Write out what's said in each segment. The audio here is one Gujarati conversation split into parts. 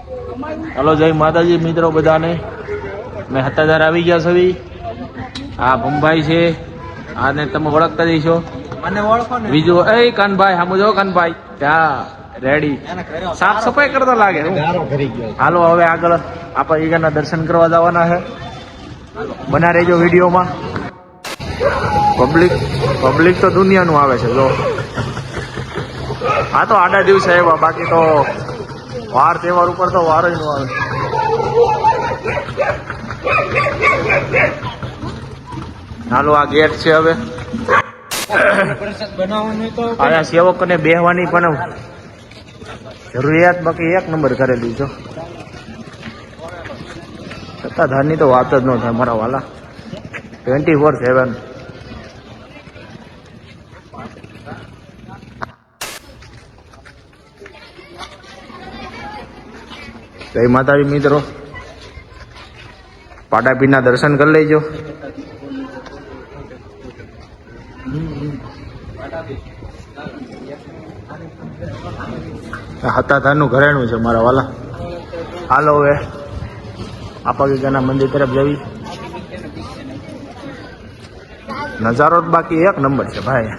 હલો, જય માતાજી મિત્રો બધાને. મેં હતાદાર આવી ગયા છવી. આ ભંભાઈ છે, આને તમે ઓળખતા જઈશો. મને ઓળખો ને. બીજું એ કાનભાઈ, સામુ જો કાનભાઈ, ત્યાં રેડી સાફ સફાઈ કરતા લાગે. હાલો હવે આગળ આપણે ઈગાના દર્શન કરવા જવાના છે. બના રહેજો વિડીયોમાં. પબ્લિક તો દુનિયાનું આવે છે જો. હા તો આડા દિવસે આવ્યા, બાકી તો વાર તહેવાર ઉપર તો વાર જ ન આવે. હાલો આ ગેટ છે. હવે આયા સેવકોને બેહવાની પણ જરૂરિયાત બાકી એક નંબર કરેલી છો. સત્તાધારની તો વાત જ ન થાય મારા વાલા. 24/7. જય માતાજી મિત્રો, પાટાપીરના દર્શન કરી લેજો. હતાધારનું ઘરેણું છે મારા વાલા. હાલો હવે આપાગીગાના મંદિર તરફ જવી. નજારો જ બાકી એક નંબર છે ભાઈ.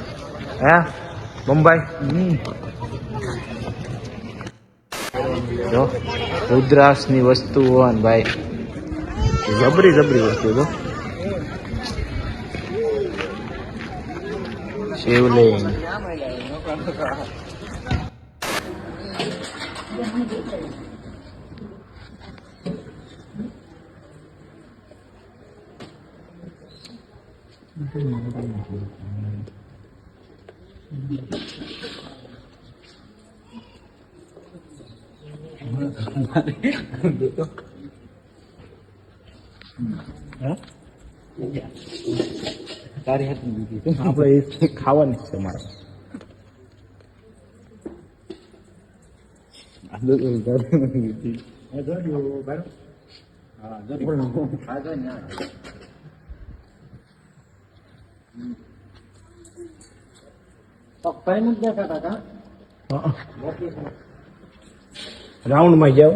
હે મુંબઈ જો રુદ્રાક્ષની વસ્તુઓ ભાઈ, જબરી વસ્તુ તો. શિવલિંગ આપણે ખાવાની છે મારે. રાઉન્ડ માં જાવ.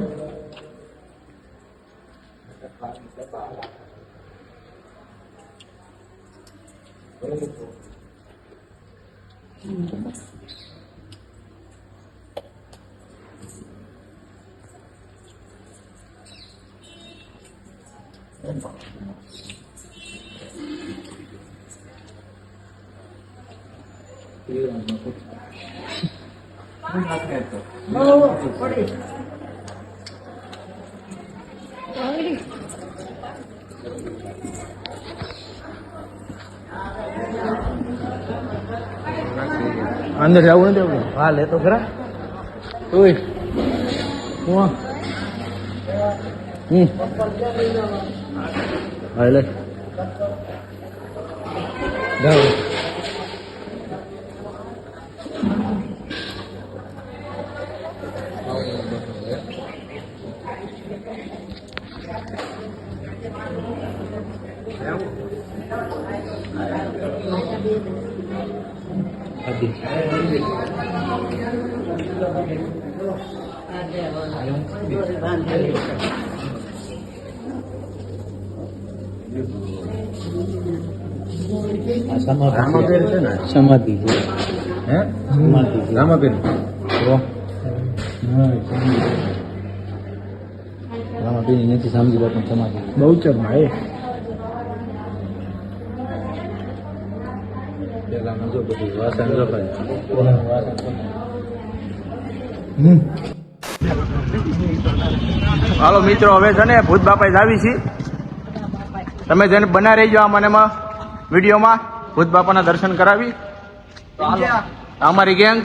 અંદર જવું નથી દેવું. હા લેતો ખરા. ઓય હા લે જાવ. રામાબેન છે ને, સમાધિ છે. હે સમાધિ છે રામાબેન. રામાબેન નથી સમજી બાપુ સમાધિ બહુ છે ભાઈ. હાલો મિત્રો, હવે છે ને ભૂત બાપા જ આવી છીએ. તમે જેને બના રહીજો આ મનેમાં વિડીયોમાં. ભૂત બાપાના દર્શન કરાવી. અમારી ગેંગ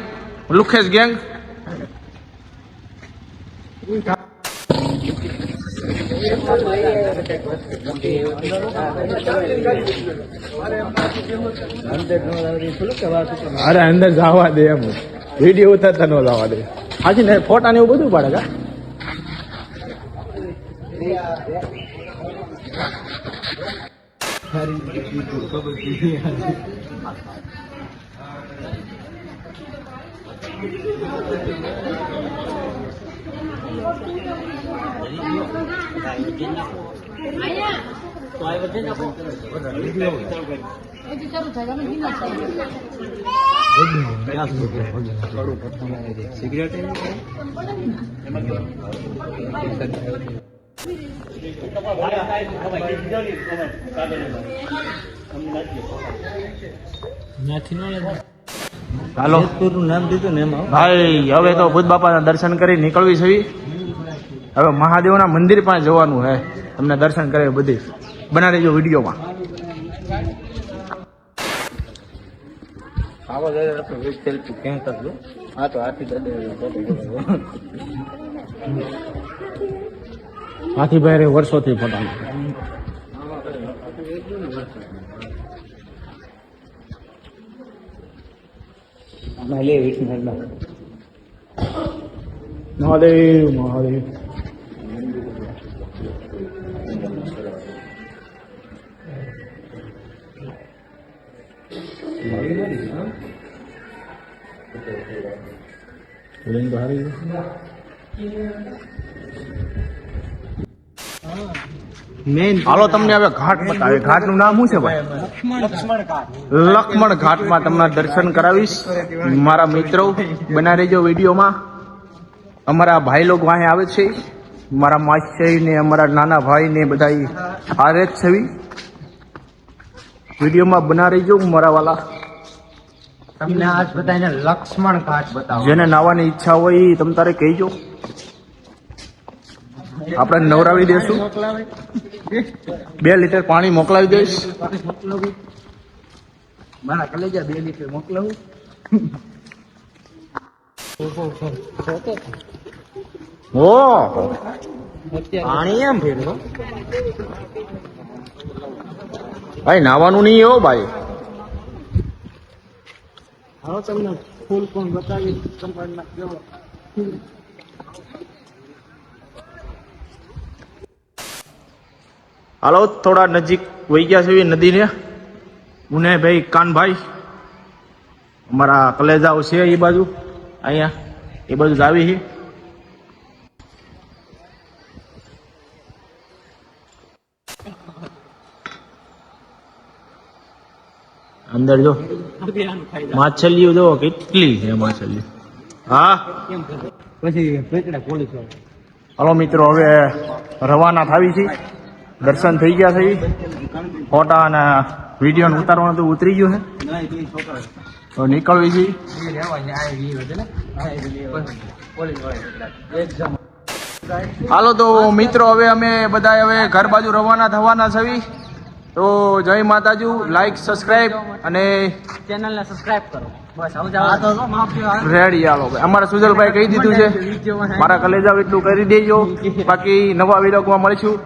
લુખેશ ગેંગ. અરે અંદર જવા દે એમ, વિડીયો ઉતારતા ન જવા દે. હાજી ને ફોટા ને એવું બધું પાડે કા. હાલો નામ દીધું ને એમાં ભાઈ, હવે તો ભૂત બાપાના દર્શન કરી નીકળવી છે. હવે મહાદેવના મંદિર પાસે જવાનું છે. તમને દર્શન કરે બધી બના રહેજો વિડીયોમાં. આવા જાય આપણે સેલ્ફી ક્યાં કરજો. હા તો આથી હાથી ભાઈ વર્ષોથી ફોટા મહાદેવ મહાદેવ. હાલો તમને હવે ઘાટ બતાવે. ઘાટ નું નામ શું છે ભાઈ? લક્ષ્મણ ઘાટમાં તમને દર્શન કરાવીશ. મારા મિત્રો બના રહેજો વિડીયોમાં. અમારા ભાઈ લોકો વાહે આવે છે, મારા માસી ને અમારા નાના ભાઈ ને બધા હારે જ છે. વિડીયોમાં બના રહેજો મારા વાલા. તમને આજ બધાને લક્ષ્મણ ઘાટ બતાવો. જેને નાવાની ઈચ્છા હોય એ તમ તારે કહેજો, આપણે નવરાવી દેશું. 2 લીટર પાણી મોકલાવી દઈશ. મારા કલેજા 2 લીટર મોકલાવું. ઓ પાણી એમ ફેરવો ભાઈ, નાવાનું નહીં હો ભાઈ. હવે તમને ફૂલ પણ બતાવી કંપાઉન્ડમાં કેવો. હાલો થોડા નજીક વહી ગયા છે નદીને. મુને ભાઈ કાનભાઈ અમારા કલેજાઓ છે એ બાજુ, અહીંયા એ બાજુ જ આવી છે. અંદર જો માછલીઓ જો કેટલી છે માછલીઓ. હા પછી પેટડા પોલીસ. હાલો મિત્રો હવે રવાના થાવી છે. દર્શન થઈ ગયા છે. ફોટા અને વિડીયો ઉતારવાનું તો ઉતરી ગયું છે. તો નીકળવી છે. હાલો તો મિત્રો હવે અમે બધા હવે ઘર બાજુ રવાના થવાના છે. તો જય માતાજી. લાઈક સબસ્ક્રાઈબ અને ચેનલને સબસ્ક્રાઇબ કરો. બસ રેડી. હાલો ભાઈ, અમારા સુજલભાઈ કહી દીધું છે. મારા કલેજા એટલું કરી દેજો. બાકી નવા વિડીયોમાં મળીશું.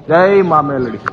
જય મા મેલડી.